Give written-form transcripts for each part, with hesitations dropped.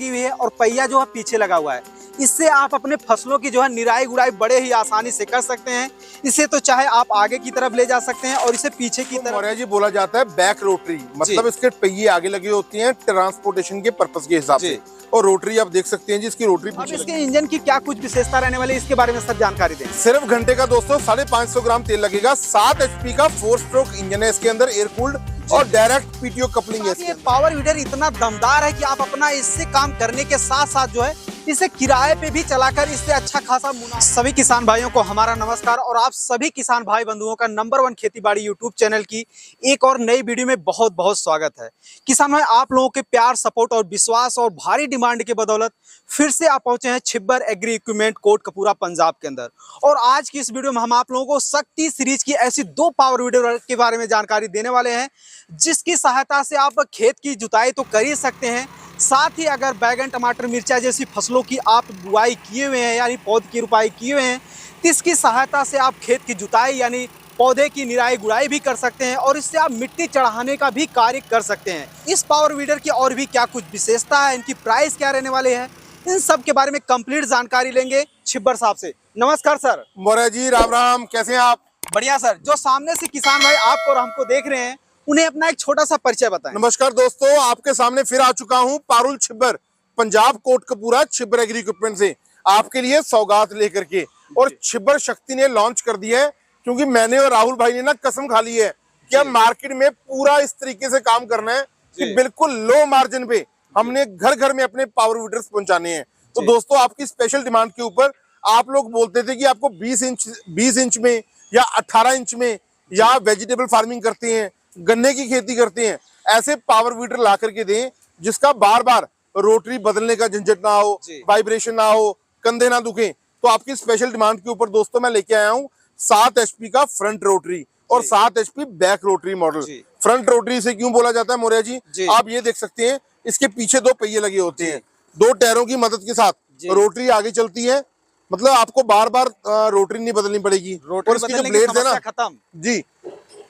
लगी हुई है और पहिया जो है पीछे लगा हुआ है। इससे आप अपने फसलों की जो है निराई गुड़ाई बड़े ही आसानी से कर सकते हैं। इसे तो चाहे आप आगे की तरफ ले जा सकते हैं और इसे पीछे की तरफ। मौर्य जी बोला जाता है बैक रोटरी, मतलब इसके पहिए आगे लगे होती हैं ट्रांसपोर्टेशन के पर्पस के हिसाब से, और रोटरी आप देख सकते हैं जी इसकी रोटरी अब इसके इंजन की क्या कुछ विशेषता रहने वाली है इसके बारे में सब जानकारी दें। सिर्फ घंटे का दोस्तों 550 ग्राम तेल लगेगा। 7 HP का 4 स्ट्रोक इंजन है इसके अंदर, एयर कूल्ड और डायरेक्ट पीटीओ कपलिंग है। ये पावर वीडर इतना दमदार है कि आप अपना इससे काम करने के साथ साथ जो है इसे किराए पे भी चलाकर इससे अच्छा खासा मुनाफा। सभी किसान भाइयों को हमारा नमस्कार और आप सभी किसान भाई बंधुओं का नंबर 1 खेती बाड़ी यूट्यूब चैनल की एक और नई वीडियो में बहुत बहुत स्वागत है। किसान भाई, आप लोगों के प्यार, सपोर्ट और विश्वास और भारी डिमांड के बदौलत फिर से आप पहुंचे हैं छिब्बर एग्री इक्विपमेंट कोटकपूरा पंजाब के अंदर। और आज की इस वीडियो में हम आप लोगों को शक्ति सीरीज की ऐसी 2 पावर वीडर के बारे में जानकारी देने वाले हैं जिसकी सहायता से आप खेत की जुताई तो कर ही सकते हैं, साथ ही अगर बैगन, टमाटर, मिर्चा जैसी फसलों की आप बुआई किए हुए हैं यानी पौध की रोपाई किए हुए हैं, तो इसकी सहायता से आप खेत की जुताई यानी पौधे की निराई गुड़ाई भी कर सकते हैं और इससे आप मिट्टी चढ़ाने का भी कार्य कर सकते हैं। इस पावर वीडर की और भी क्या कुछ विशेषता है, इनकी प्राइस क्या रहने वाले हैं, इन सब के बारे में कंप्लीट जानकारी लेंगे छिब्बर साहब से। नमस्कार सर। मौर्य जी राम राम, कैसे हैं आप? बढ़िया सर। जो सामने से किसान भाई आपको और हमको देख रहे हैं उन्हें अपना एक छोटा सा परिचय बताएं। नमस्कार दोस्तों, आपके सामने फिर आ चुका हूं पारुल छिब्बर, पंजाब कोटकपूरा छिब्बर एग्री इक्विपमेंट से आपके लिए सौगात लेकर के। और छिब्बर शक्ति ने लॉन्च कर दिया है, क्योंकि मैंने और राहुल भाई ने ना कसम खा ली है कि हम मार्केट में पूरा इस तरीके से काम करना है कि बिल्कुल लो मार्जिन पे हमने घर घर में अपने पावर वीडर्स पहुंचाने हैं। तो दोस्तों, आपकी स्पेशल डिमांड के ऊपर आप लोग बोलते थे कि आपको 20 इंच में या 18 इंच में, या वेजिटेबल फार्मिंग करते हैं, गन्ने की खेती करते हैं, ऐसे पावर वीडर ला करके दें जिसका बार बार रोटरी बदलने का झंझट ना हो, वाइब्रेशन ना हो, कंधे ना दुखे। तो आपकी स्पेशल डिमांड के ऊपर दोस्तों मैं लेके आया हूँ 7 HP का फ्रंट रोटरी और 7 HP back rotary model. Front rotary से क्यों बोला जाता है मौर्य जी, आप ये देख सकते हैं इसके पीछे 2 पहिए लगे होते हैं, 2 टायरों की मदद के साथ रोटरी आगे चलती है। मतलब आपको बार बार रोटरी नहीं बदलनी पड़ेगी। और इसके जो ब्लेड्स है ना खत्म जी,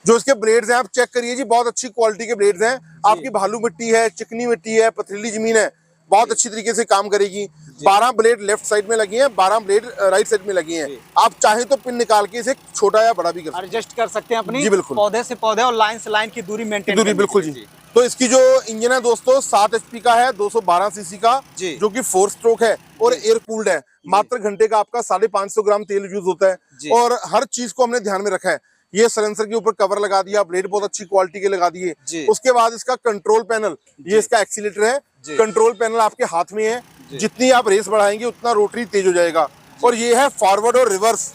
जो इसके ब्लेड्स हैं आप चेक करिए जी, बहुत अच्छी क्वालिटी के ब्लेड्स हैं। आपकी भालू मिट्टी है, चिकनी मिट्टी है, पथरीली जमीन है, बहुत अच्छी तरीके से काम करेगी। 12 ब्लेड लेफ्ट साइड में लगी हैं, 12 ब्लेड राइट साइड में लगी हैं। आप चाहे तो पिन निकाल के इसे छोटा या बड़ा भी कर एडजस्ट कर सकते हैं अपनी जी, बिल्कुल पौधे से पौधे और लाइन से लाइन की दूरी मेंटेन दूरी, बिल्कुल जी। तो इसकी जो इंजन है दोस्तों 7 HP का है, 212 सीसी का, जो कि 4 स्ट्रोक है और एयर कूल्ड है। मात्र घंटे का आपका 550 ग्राम तेल यूज होता है और हर चीज को हमने ध्यान में रखा है। ये सलेंसर के ऊपर कवर लगा दिया, ब्लेड बहुत अच्छी क्वालिटी के लगा दिए। उसके बाद इसका कंट्रोल पैनल, ये इसका एक्सीलेटर है, कंट्रोल पैनल आपके हाथ में है। जितनी आप रेस बढ़ाएंगे उतना रोटरी तेज हो जाएगा। और ये है फॉरवर्ड और रिवर्स।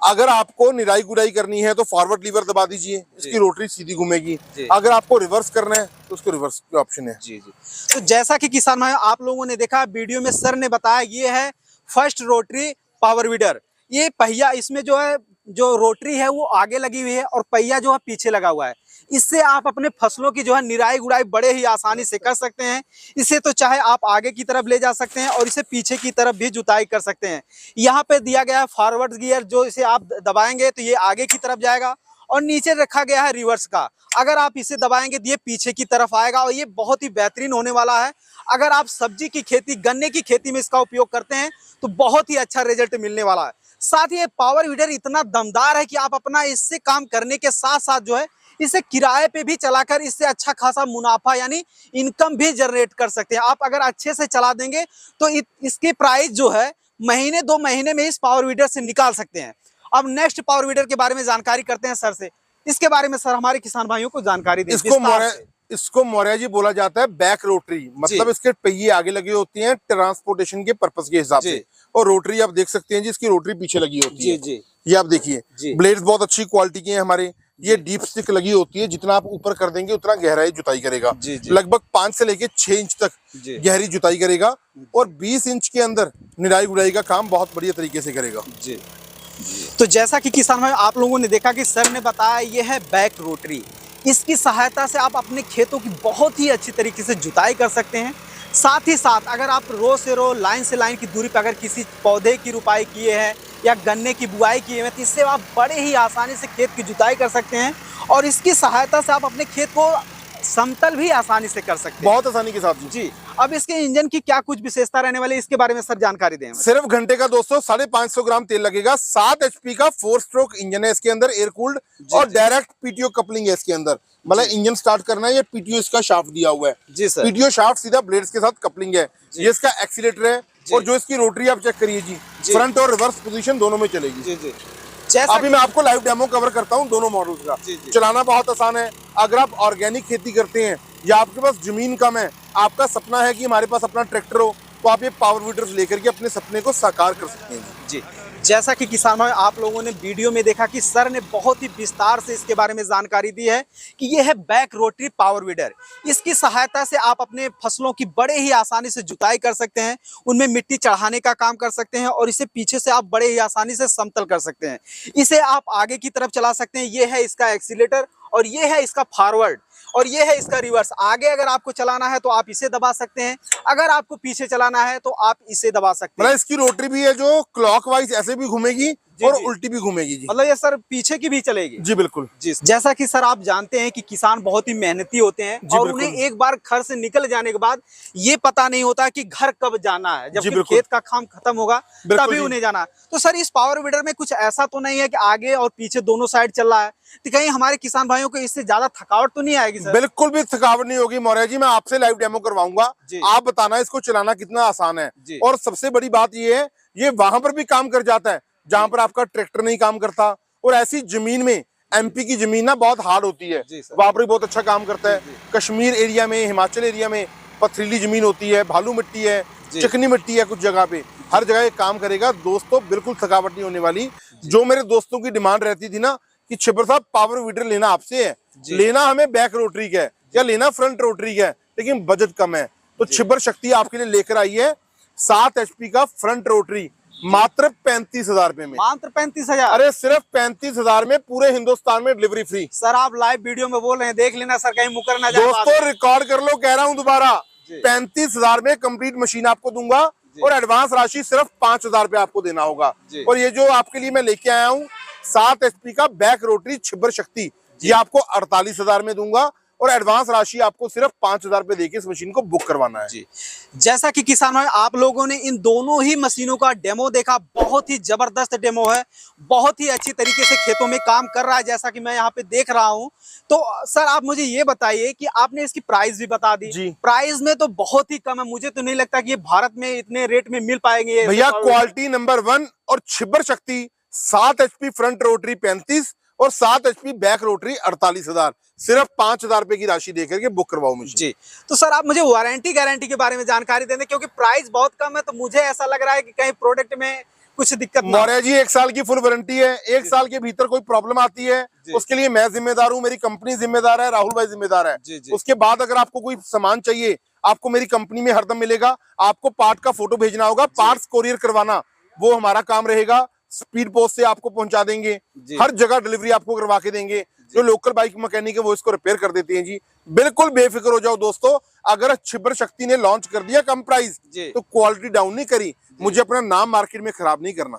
अगर आपको निराई गुड़ाई करनी है तो फॉरवर्ड लीवर दबा दीजिए, इसकी रोटरी सीधी घूमेगी। अगर आपको रिवर्स करना है तो उसको रिवर्स का ऑप्शन है। तो जैसा कि किसान भाई आप लोगों ने देखा वीडियो में सर ने बताया, ये है फर्स्ट रोटरी पावर वीडर। ये पहिया, इसमें जो है जो रोटरी है वो आगे लगी हुई है और पहिया जो है पीछे लगा हुआ है। इससे आप अपने फसलों की जो है निराई गुड़ाई बड़े ही आसानी से कर सकते हैं। इसे तो चाहे आप आगे की तरफ ले जा सकते हैं और इसे पीछे की तरफ भी जुताई कर सकते हैं। यहाँ पे दिया गया है फॉरवर्ड गियर, जो इसे आप दबाएंगे तो ये आगे की तरफ जाएगा, और नीचे रखा गया है रिवर्स का। अगर आप इसे दबाएंगे तो ये पीछे की तरफ आएगा और ये बहुत ही बेहतरीन होने वाला है। अगर आप सब्जी की खेती, गन्ने की खेती में इसका उपयोग करते हैं तो बहुत ही अच्छा रिजल्ट मिलने वाला है। साथ ही ये पावर वीडर इतना दमदार है कि आप अपना इससे काम करने के साथ साथ जो है इसे किराए पे भी चलाकर इससे अच्छा खासा मुनाफा यानी इनकम भी जनरेट कर सकते हैं। आप अगर अच्छे से चला देंगे तो इसकी प्राइस जो है महीने 2 महीने में इस पावर वीडर से निकाल सकते हैं। अब नेक्स्ट पावर वीडर के बारे में जानकारी करते हैं सर से। इसके बारे में सर हमारे किसान भाइयों को जानकारी दें। इसको मौर्य जी बोला जाता है बैक रोटरी, मतलब इसके पहिए आगे लगे होते हैं ट्रांसपोर्टेशन के पर्पस के हिसाब से, और रोटरी आप देख सकते हैं जी, इसकी रोटरी पीछे लगी होती है। ये आप देखिए, ब्लेड्स बहुत अच्छी क्वालिटी के हैं हमारे। ये डीप स्टिक लगी होती है, जितना आप ऊपर कर देंगे उतना गहराई जुताई करेगा। लगभग 5 से लेके 6 इंच तक गहरी जुताई करेगा और 20 इंच के अंदर निराई गुड़ाई का काम बहुत बढ़िया तरीके से करेगा। तो जैसा कि किसान भाई आप लोगों ने देखा कि सर ने बताया, ये है बैक रोटरी। इसकी सहायता से आप अपने खेतों की बहुत ही अच्छी तरीके से जुताई कर सकते हैं। साथ ही साथ अगर आप रो से रो, लाइन से लाइन की दूरी पर अगर किसी पौधे की रोपाई किए हैं या गन्ने की बुआई किए हैं तो इससे आप बड़े ही आसानी से खेत की जुताई कर सकते हैं। और इसकी सहायता से आप अपने खेत को समतल भी आसानी से कर सकते हैं, बहुत आसानी के साथ जी। अब इसके इंजन की क्या कुछ विशेषता रहने वाली है, इसके बारे में सर जानकारी दें हमें। सिर्फ घंटे का दोस्तों 550 ग्राम तेल लगेगा। 7 HP का 4 स्ट्रोक इंजन है इसके अंदर, एयर कूल्ड, और डायरेक्ट पीटीओ कपलिंग है इसके अंदर। मतलब इंजन स्टार्ट करना है, ये पीटीओ इसका शाफ्ट दिया हुआ है जी सर। पीटीओ शाफ्ट सीधा ब्लेड्स के साथ कपलिंग है। ये इसका एक्सीलेटर है, और जो इसकी रोटरी आप चेक करिए जी, फ्रंट और रिवर्स पोजीशन दोनों में चलेगी। जी जी। जैसा अभी मैं आपको लाइव डेमो कवर करता हूं दोनों मॉडल्स का। चलाना बहुत आसान है। अगर आप ऑर्गेनिक खेती करते हैं या आपके पास जमीन कम है, आपका सपना है कि हमारे पास अपना ट्रैक्टर हो, तो आप ये पावर वीडर्स लेकर के अपने सपने को साकार कर सकते हैं जी। जैसा कि किसान भाई आप लोगों ने वीडियो में देखा कि सर ने बहुत ही विस्तार से इसके बारे में जानकारी दी है कि ये है बैक रोटरी पावर वीडर। इसकी सहायता से आप अपने फसलों की बड़े ही आसानी से जुताई कर सकते हैं, उनमें मिट्टी चढ़ाने का काम कर सकते हैं, और इसे पीछे से आप बड़े ही आसानी से समतल कर सकते हैं। इसे आप आगे की तरफ चला सकते हैं। ये है इसका एक्सीलेटर, और ये है इसका फॉरवर्ड, और ये है इसका रिवर्स। आगे अगर आपको चलाना है तो आप इसे दबा सकते हैं, अगर आपको पीछे चलाना है तो आप इसे दबा सकते हैं। मतलब इसकी रोटरी भी है जो क्लॉकवाइज ऐसे भी घूमेगी और उल्टी भी घूमेगी जी। मतलब ये सर पीछे की भी चलेगी जी बिल्कुल जी। जैसा कि सर आप जानते हैं कि किसान बहुत ही मेहनती होते हैं, और उन्हें एक बार घर से निकल जाने के बाद ये पता नहीं होता कि घर कब जाना है, जब खेत का काम खत्म होगा तभी उन्हें जाना है। तो सर इस पावर वीडर में कुछ ऐसा तो नहीं है कि आगे और पीछे दोनों साइड चल रहा है, तो कहीं हमारे किसान भाइयों को इससे ज्यादा थकावट तो नहीं आएगी सर? बिल्कुल भी थकावट नहीं होगी मौर्य जी। मैं आपसे लाइव डेमो करवाऊंगा, आप बताना इसको चलाना कितना आसान है। और सबसे बड़ी बात ये है, ये वहां पर भी काम कर जाता है जहां पर आपका ट्रैक्टर नहीं काम करता। और ऐसी जमीन में, एमपी की जमीन ना बहुत हार्ड होती है, वहां पर भी बहुत अच्छा काम करता है। कश्मीर एरिया में, हिमाचल एरिया में पथरीली जमीन होती है, भालू मिट्टी है, चिकनी मिट्टी है, कुछ जगह पे, हर जगह ये काम करेगा दोस्तों। बिल्कुल थकावट नहीं होने वाली। जो मेरे दोस्तों की डिमांड रहती थी ना कि छिब्बर साहब पावर वीडर लेना आपसे है, लेना हमें बैक रोटरी का है या लेना फ्रंट रोटरी का है, लेकिन बजट कम है, तो छिब्बर शक्ति आपके लिए लेकर आई है 7 HP का फ्रंट रोटरी मात्र 35,000 रुपए में। मात्र 35,000? अरे सिर्फ 35,000 में पूरे हिंदुस्तान में डिलीवरी फ्री। सर आप लाइव वीडियो में बोल रहे हैं, देख लेना सर, कहीं मुकर ना जाए। दोस्तों रिकॉर्ड कर लो, कह रहा हूं दोबारा, 35,000 में कंप्लीट मशीन आपको दूंगा, और एडवांस राशि सिर्फ 5,000 रुपए आपको देना होगा। और ये जो आपके लिए मैं लेके आया हूँ 7 HP का बैक रोटरी छिब्बर शक्ति, ये आपको 48,000 में दूंगा, और एडवांस राशि आपको सिर्फ 5,000 रुपए देके इस मशीन को बुक करवाना है। जी। जैसा कि किसान भाई आप लोगों ने इन दोनों ही मशीनों का डेमो देखा, बहुत ही जबरदस्त डेमो है, बहुत ही अच्छी तरीके से खेतों में काम कर रहा है, जैसा कि मैं यहाँ पे देख रहा हूँ। तो सर आप मुझे ये बताइए कि आपने इसकी प्राइस भी बता दी जी। प्राइस में तो बहुत ही कम है, मुझे तो नहीं लगता कि ये भारत में इतने रेट में मिल पाएंगे भैया। क्वालिटी नंबर 1 और छिब्बर शक्ति 7 HP फ्रंट रोटरी 35 और 7 HP बैक रोटरी 48,000, सिर्फ 5,000 रुपए की राशि देकर के बुक करवाओ मुझे जी। तो सर आप मुझे वारंटी गारंटी के बारे में जानकारी दें, क्योंकि प्राइस बहुत कम है, तो मुझे ऐसा लग रहा है कि कहीं प्रोडक्ट में कुछ दिक्कत ना। मौर्य जी 1 साल की फुल वारंटी है। 1 साल के भीतर कोई प्रॉब्लम आती है उसके लिए मैं जिम्मेदार हूँ, मेरी कंपनी जिम्मेदार है, राहुल भाई जिम्मेदार है। उसके बाद अगर आपको कोई सामान चाहिए, आपको मेरी कंपनी में हरदम मिलेगा। आपको पार्ट का फोटो भेजना होगा, पार्ट्स कोरियर करवाना वो हमारा काम रहेगा। स्पीड पोस्ट से आपको पहुंचा देंगे, हर जगह डिलीवरी आपको करवा के देंगे। जो लोकल बाइक मैकेनिक है वो इसको रिपेयर कर देते हैं जी। बिल्कुल बेफिक्र हो जाओ दोस्तों। अगर छिब्बर शक्ति ने लॉन्च कर दिया कम प्राइस, तो क्वालिटी डाउन नहीं करी, मुझे अपना नाम मार्केट में खराब नहीं करना।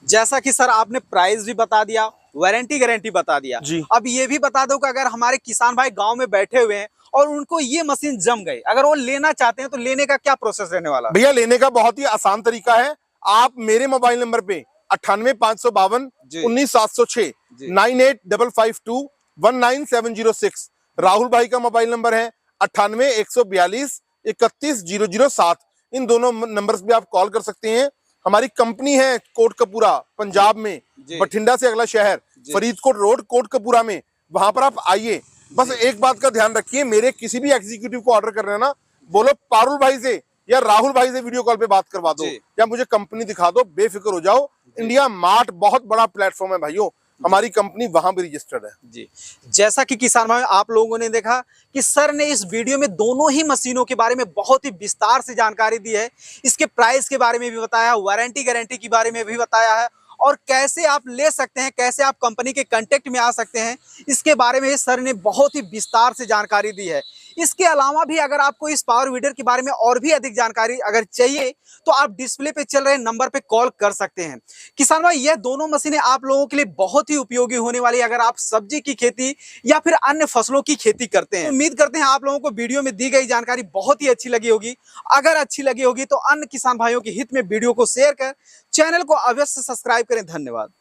जैसा कि सर आपने प्राइस भी बता दिया, वारंटी गारंटी बता दिया जी। अब ये भी बता दो कि अगर हमारे किसान भाई गांव में बैठे हुए हैं और उनको ये मशीन जम गई, अगर वो लेना चाहते हैं तो लेने का क्या प्रोसेस रहने वाला? भैया लेने का बहुत ही आसान तरीका है। आप मेरे मोबाइल नंबर पे 98,552 19,706 98,552 19,706 राहुल भाई का मोबाइल नंबर है 98,142 31,007। इन दोनों नंबर्स पे आप कॉल कर सकते हैं। हमारी कंपनी है कोटकपूरा पंजाब में, बठिंडा से अगला शहर फरीदकोट रोड कोटकपूरा में, वहां पर आप आइए। बस एक बात का ध्यान रखिए, मेरे किसी भी एग्जीक्यूटिव को ऑर्डर करना है ना, बोलो पारुल भाई से या राहुल भाई से वीडियो कॉल पे बात करवा दो या मुझे कंपनी दिखा दो, बेफिक्र हो जाओ। इंडिया मार्ट बहुत बड़ा प्लेटफॉर्म है भाइयों, हमारी कंपनी वहां भी रजिस्टर्ड है जी। जैसा कि किसान भाई आप लोगों ने देखा कि सर ने इस वीडियो में दोनों ही मशीनों के बारे में बहुत ही विस्तार से जानकारी दी है। इसके प्राइस के बारे में भी बताया, वारंटी गारंटी के बारे में भी बताया है, और कैसे आप ले सकते हैं, कैसे आप कंपनी के कांटेक्ट में आ सकते हैं, इसके बारे में सर ने बहुत ही विस्तार से जानकारी दी है। इसके अलावा भी अगर आपको इस पावर वीडर के बारे में और भी अधिक जानकारी अगर चाहिए तो आप डिस्प्ले पे चल रहे नंबर पे कॉल कर सकते हैं। किसान भाई, यह दोनों मशीनें आप लोगों के लिए बहुत ही उपयोगी होने वाली है अगर आप सब्जी की खेती या फिर अन्य फसलों की खेती करते हैं। उम्मीद करते हैं आप लोगों को वीडियो में दी गई जानकारी बहुत ही अच्छी लगी होगी। अगर अच्छी लगी होगी तो अन्य किसान भाइयों के हित में वीडियो को शेयर कर चैनल को अवश्य सब्सक्राइब करें। धन्यवाद।